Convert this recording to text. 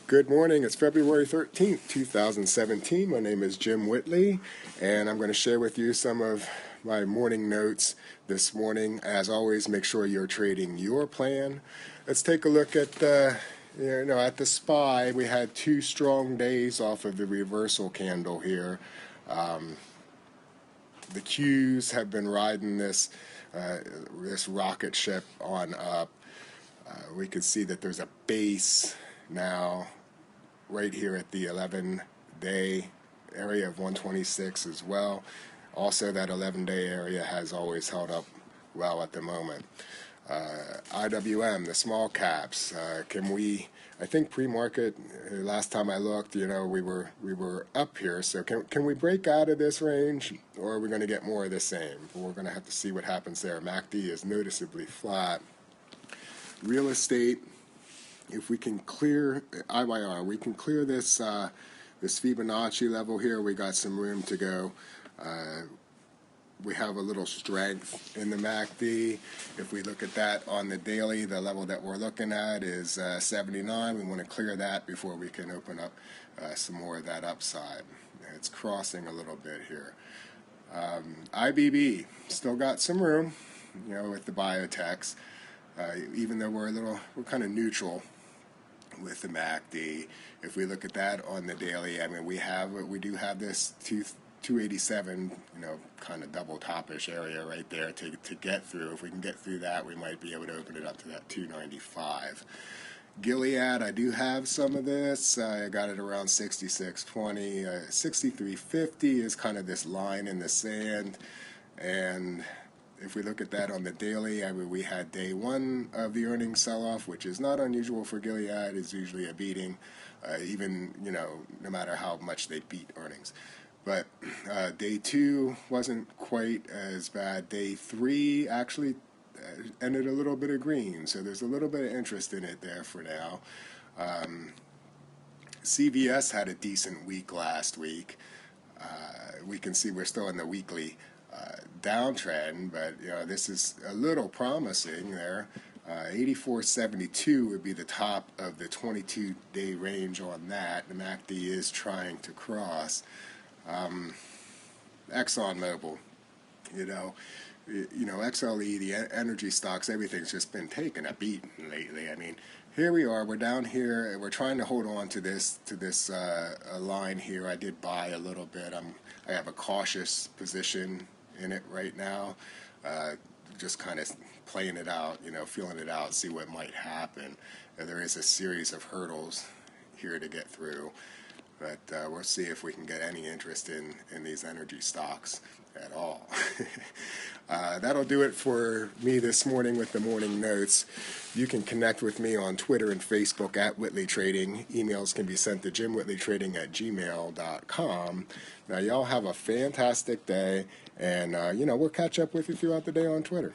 Good morning. It's February 13th, 2017. My name is Jim Whitley, and I'm going to share with you some of my morning notes this morning. As always, make sure you're trading your plan. Let's take a look at at the SPY. We had two strong days off of the reversal candle here. The Qs have been riding this rocket ship on up. We can see that there's a base now right here at the 11-day area of 126 as well. Also, that 11-day area has always held up well at the moment. IWM, the small caps, I think pre-market, last time I looked, we were up here, so can we break out of this range, or are we going to get more of the same? We're going to have to see what happens there. MACD is noticeably flat. Real estate, if we can clear IYR, we can clear this this Fibonacci level here. We got some room to go. We have a little strength in the MACD. If we look at that on the daily, the level that we're looking at is 79. We want to clear that before we can open up some more of that upside. It's crossing a little bit here. IBB still got some room, with the biotechs. Even though we're kind of neutral with the MACD. If we look at that on the daily, we do have this 287, kind of double topish area right there to get through. If we can get through that, we might be able to open it up to that 295. Gilead, I do have some of this. I got it around 66.20. 63.50 is kind of this line in the sand, and if we look at that on the daily, we had day one of the earnings sell-off, which is not unusual for Gilead. It's usually a beating, even, no matter how much they beat earnings. But day two wasn't quite as bad. Day three actually ended a little bit of green, so there's a little bit of interest in it there for now. CVS had a decent week last week. We can see we're still in the weekly downtrend, but this is a little promising there. 84.72 would be the top of the 22-day range on that. The MACD is trying to cross. XOM Mobil, XLE, the energy stocks, everything's just been taking a beating lately. Here we are. We're down here. We're trying to hold on to this line here. I did buy a little bit. I have a cautious position in it right now, just kind of playing it out, feeling it out, see what might happen. There is a series of hurdles here to get through, but we'll see if we can get any interest in these energy stocks at all. That'll do it for me this morning with the morning notes. You can connect with me on Twitter and Facebook at Whitley Trading. Emails can be sent to jimwhitleytrading@gmail.com. Now, y'all have a fantastic day, and we'll catch up with you throughout the day on Twitter.